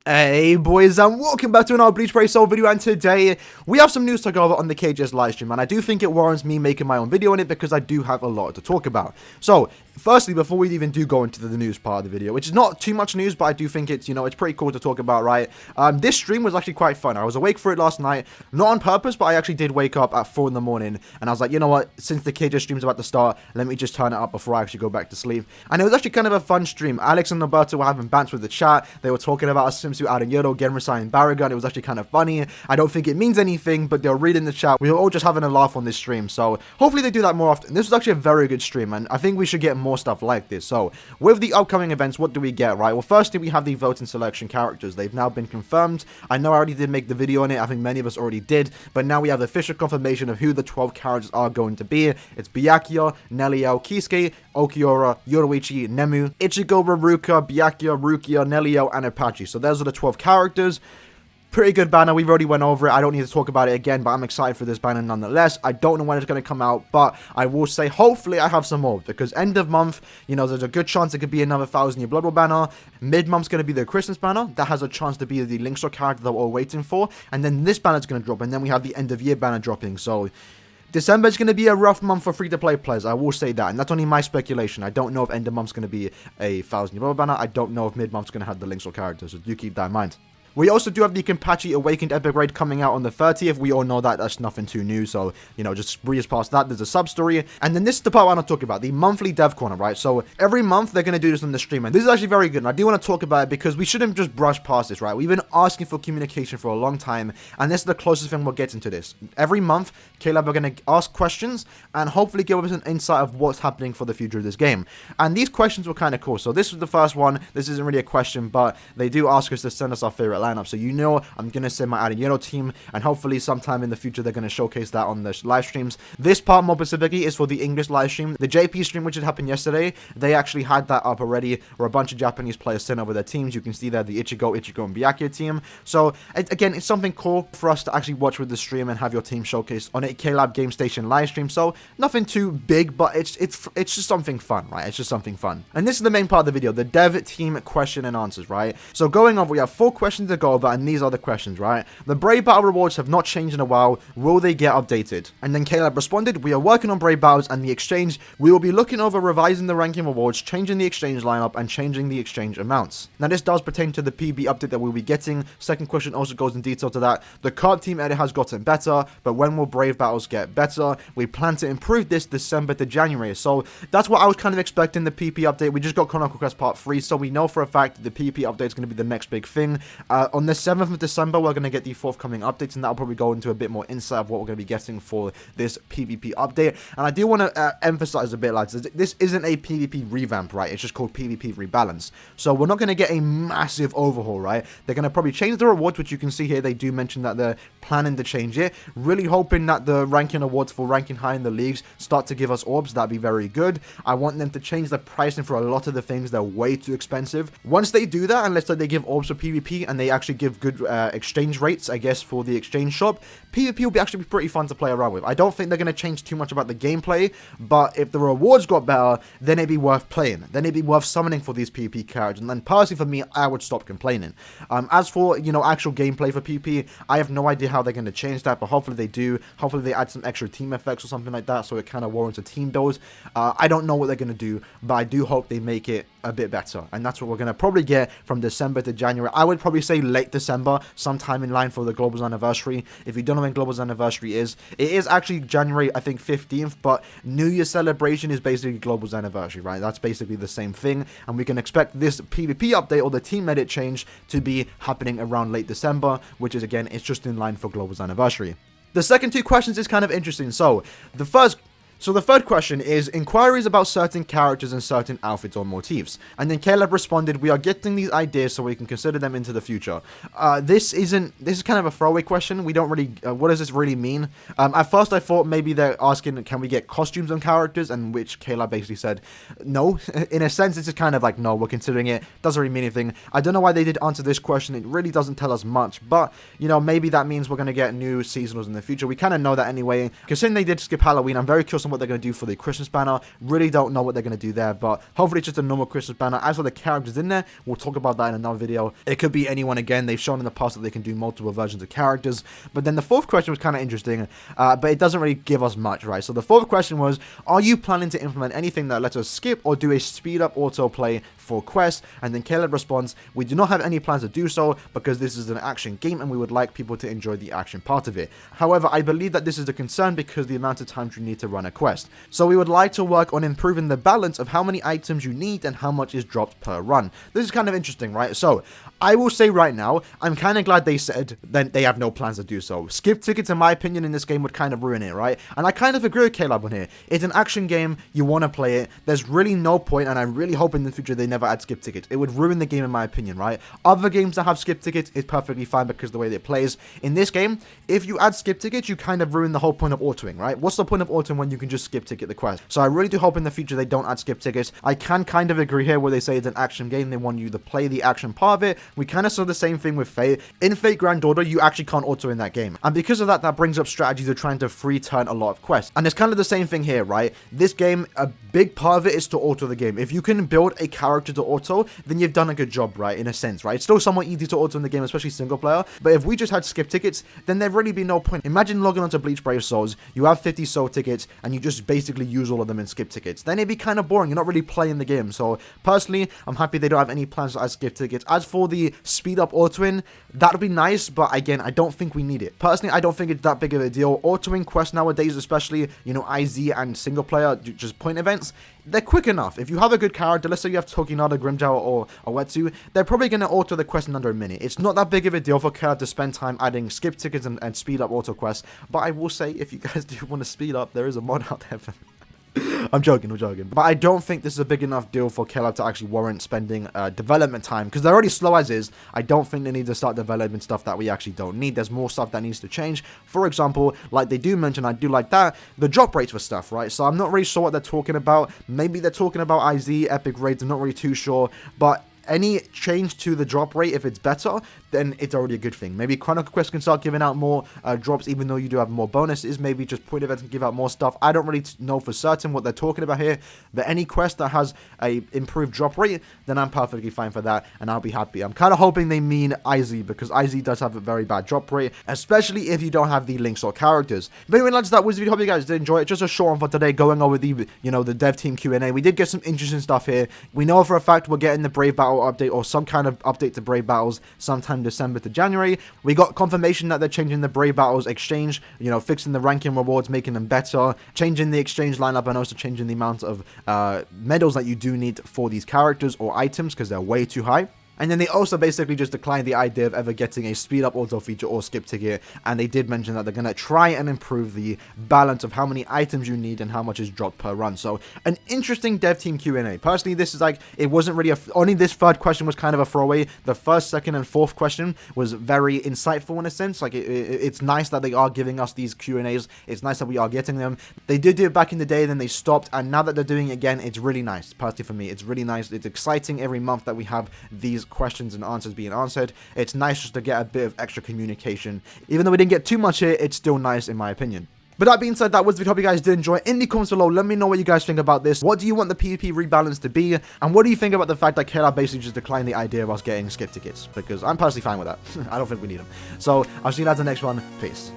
Hey boys, and welcome back to another Bleach Brave Soul video, and today we have some news to go over on the KGS livestream, and I do think it warrants me making my own video on it because I do have a lot to talk about. So, firstly, before we even do go into the news part of the video, which is not too much news, but I do think it's, it's pretty cool to talk about, right? This stream was actually quite fun. I was awake for it last night, not on purpose, but I actually did wake up at 4 in the morning, and I was like, you know what, since the KGS stream's about to start, let me just turn it up before I actually go back to sleep. And it was actually kind of a fun stream. Alex and Roberto were having bants with the chat. They were talking about a swimsuit Aaroniero, Genrisai, and Barragan. It was actually kind of funny. I don't think it means anything, but they were reading the chat. We were all just having a laugh on this stream, so hopefully they do that more often. This was actually a very good stream, and I think we should get more stuff like this. So, with the upcoming events, what do we get, right? Well, firstly, we have the voting selection characters. They've now been confirmed. I know I already did make the video on it. I think many of us already did, but now we have the official confirmation of who the 12 characters are going to be. It's Byakuya, Nelio, Kisuke, Okiura, Yoruichi, Nemu, Ichigo, Raruka, Byakuya, Rukia, Nelio, and Apache. So those are the 12 characters. Pretty good banner. We've already went over it. I don't need to talk about it again, but I'm excited for this banner nonetheless. I don't know when it's going to come out, but I will say hopefully I have some more, because end of month, there's a good chance it could be another 1,000 Year Blood War banner. Mid-month's going to be the Christmas banner. That has a chance to be the Linksaw character that we're waiting for. And then this banner's going to drop, and then we have the end of year banner dropping. So December is going to be a rough month for free-to-play players. I will say that, and that's only my speculation. I don't know if end of month's going to be a 1,000 Year Blood War banner. I don't know if mid-month's going to have the Linksaw character, so do keep that in mind. We also do have the Kenpachi Awakened Epic Raid coming out on the 30th. We all know that. That's nothing too new. So, just breeze past that. There's a sub-story. And then this is the part I want to talk about. The monthly dev corner, right? So, every month they're going to do this on the stream. And this is actually very good. And I do want to talk about it because we shouldn't just brush past this, right? We've been asking for communication for a long time. And this is the closest thing we'll get into this. Every month, Caleb are going to ask questions and hopefully give us an insight of what's happening for the future of this game. And these questions were kind of cool. So, this was the first one. This isn't really a question, but they do ask us to send us our favorite lineup. So I'm going to send my Aaroniero team, and hopefully sometime in the future they're going to showcase that on the live streams. This part more specifically is for the English live stream. The JP stream, which had happened yesterday, they actually had that up already, where a bunch of Japanese players sent over their teams. You can see there the Ichigo, and Byakuya team. So again, it's something cool for us to actually watch with the stream and have your team showcased on a KLab Game Station live stream. So nothing too big, but it's just something fun, right? It's just something fun. And this is the main part of the video, the dev team question and answers, right? So going over, we have 4 questions to go over, and these are the questions, right? The Brave Battle rewards have not changed in a while. Will they get updated? And then Caleb responded, we are working on Brave Battles and the exchange. We will be looking over revising the ranking rewards, changing the exchange lineup, and changing the exchange amounts. Now, this does pertain to the PB update that we'll be getting. Second question also goes in detail to that. The card team edit has gotten better, but when will Brave Battles get better? We plan to improve this December to January. So that's what I was kind of expecting, the PP update. We just got Chronicle Quest Part 3, so we know for a fact that the PP update is going to be the next big thing. On the 7th of December, we're going to get the forthcoming updates, and that'll probably go into a bit more insight of what we're going to be getting for this PvP update. And I do want to emphasize a bit, lads, this isn't a PvP revamp, right? It's just called PvP rebalance. So we're not going to get a massive overhaul, right? They're going to probably change the rewards, which you can see here. They do mention that they're planning to change it. Really hoping that the ranking awards for ranking high in the leagues start to give us orbs. That'd be very good. I want them to change the pricing for a lot of the things. They're way too expensive. Once they do that, and let's say they give orbs for PvP and they actually give good exchange rates, I guess, for the exchange shop, PvP will actually be pretty fun to play around with. I don't think they're going to change too much about the gameplay, but if the rewards got better, then it'd be worth playing. Then it'd be worth summoning for these PvP characters, and then personally for me, I would stop complaining. As for, actual gameplay for PvP, I have no idea how they're going to change that, but hopefully they do. Hopefully they add some extra team effects or something like that, so it kind of warrants a team build. I don't know what they're going to do, but I do hope they make it a bit better, and that's what we're going to probably get from December to January. I would probably say late December, sometime in line for the Global's anniversary. If you don't know when Global's anniversary is, it is actually January, I think 15th, but New Year's celebration is basically Global's anniversary, right? That's basically the same thing, and we can expect this PvP update or the team edit change to be happening around late December, which is, again, it's just in line for Global's anniversary. The second 2 questions is kind of interesting. So the third question is inquiries about certain characters and certain outfits or motifs. And then Caleb responded, we are getting these ideas so we can consider them into the future. This is kind of a throwaway question. We don't really, what does this really mean? At first I thought maybe they're asking, can we get costumes on characters? And which Caleb basically said, no. In a sense, it's just kind of like, no, we're considering it. Doesn't really mean anything. I don't know why they did answer this question. It really doesn't tell us much, but, maybe that means we're going to get new seasonals in the future. We kind of know that anyway. Considering they did skip Halloween, I'm very curious on what what they're going to do for the Christmas banner. Really don't know what they're going to do there, but hopefully it's just a normal Christmas banner. As for the characters in there, we'll talk about that in another video. It could be anyone again. They've shown in the past that they can do multiple versions of characters. But then the fourth question was kind of interesting, but it doesn't really give us much, right? So the fourth question was, are you planning to implement anything that lets us skip or do a speed up autoplay for quests? And then Caleb responds, we do not have any plans to do so because this is an action game and we would like people to enjoy the action part of it. However, I believe that this is a concern because the amount of times you need to run a quest. So we would like to work on improving the balance of how many items you need and how much is dropped per run. This is kind of interesting, right? So I will say right now, I'm kind of glad they said that they have no plans to do so. Skip tickets, in my opinion, in this game would kind of ruin it, right? And I kind of agree with Caleb on here. It's an action game. You want to play it. There's really no point, and I really hope in the future they never add skip tickets. It would ruin the game, in my opinion, right? Other games that have skip tickets is perfectly fine because of the way it plays. In this game, if you add skip tickets, you kind of ruin the whole point of autoing, right? What's the point of autoing when you can just skip ticket the quest? So I really do hope in the future they don't add skip tickets. I can kind of agree here where they say it's an action game. They want you to play the action part of it. We kind of saw the same thing with Fate. In Fate Grand Order, you actually can't auto in that game. And because of that, that brings up strategies of trying to free turn a lot of quests. And it's kind of the same thing here, right? This game, a big part of it is to auto the game. If you can build a character to auto, then you've done a good job, right? In a sense, right? It's still somewhat easy to auto in the game, especially single player. But if we just had skip tickets, then there'd really be no point. Imagine logging onto Bleach Brave Souls, you have 50 soul tickets, and you just basically use all of them in skip tickets. Then it'd be kind of boring. You're not really playing the game. So personally, I'm happy they don't have any plans to add skip tickets. As for the speed up autoing, that would be nice, but again, I don't think we need it. Personally, I don't think it's that big of a deal. Autoing quests nowadays, especially, you know, IZ and single player, just point events, they're quick enough. If you have a good character, let's say you have Tokinada, Grimjow, or Wetsu, they're probably going to auto the quest in under a minute. It's not that big of a deal for Caleb to spend time adding skip tickets and speed up auto quests, but I will say, if you guys do want to speed up, there is a mod out there for I'm joking. But I don't think this is a big enough deal for Caleb to actually warrant spending development time, because they're already slow as is. I don't think they need to start developing stuff that we actually don't need. There's more stuff that needs to change. For example, like they do mention, I do like that, the drop rates for stuff, right? So I'm not really sure what they're talking about. Maybe they're talking about IZ, Epic Raids, I'm not really too sure, but any change to the drop rate, if it's better, then it's already a good thing. Maybe Chronicle Quest can start giving out more drops, even though you do have more bonuses. Maybe just point events can give out more stuff. I don't really know for certain what they're talking about here, but any quest that has a improved drop rate, then I'm perfectly fine for that, and I'll be happy. I'm kind of hoping they mean IZ, because IZ does have a very bad drop rate, especially if you don't have the links or characters. But anyway, lads, that was the video. Hope you guys did enjoy it. Just a short one for today, going over the, you know, the dev team Q&A. We did get some interesting stuff here. We know for a fact we're getting the Brave Battle update, or some kind of update to Brave Battles sometime December to January. We got confirmation that they're changing the Brave Battles exchange, you know, fixing the ranking rewards, making them better, changing the exchange lineup, and also changing the amount of medals that you do need for these characters or items, because they're way too high. And then they also basically just declined the idea of ever getting a speed up auto feature or skip ticket, and they did mention that they're going to try and improve the balance of how many items you need and how much is dropped per run. So an interesting dev team Q&A. Personally, this is like, it wasn't really only this third question was kind of a throwaway. The first, second, and fourth question was very insightful in a sense. Like it's nice that they are giving us these Q&As. It's nice that we are getting them. They did do it back in the day, then they stopped, and now that they're doing it again, it's really nice. Personally, for me, it's really nice. It's exciting every month that we have these questions and answers being answered. It's nice just to get a bit of extra communication. Even though we didn't get too much here, it's still nice in my opinion. But that being said, that was the video. Hope you guys did enjoy. In the comments below, let me know what you guys think about this. What do you want the PvP rebalance to be? And what do you think about the fact that Caleb basically just declined the idea of us getting skip tickets? Because I'm personally fine with that. I don't think we need them. So I'll see you lads in the next one. Peace.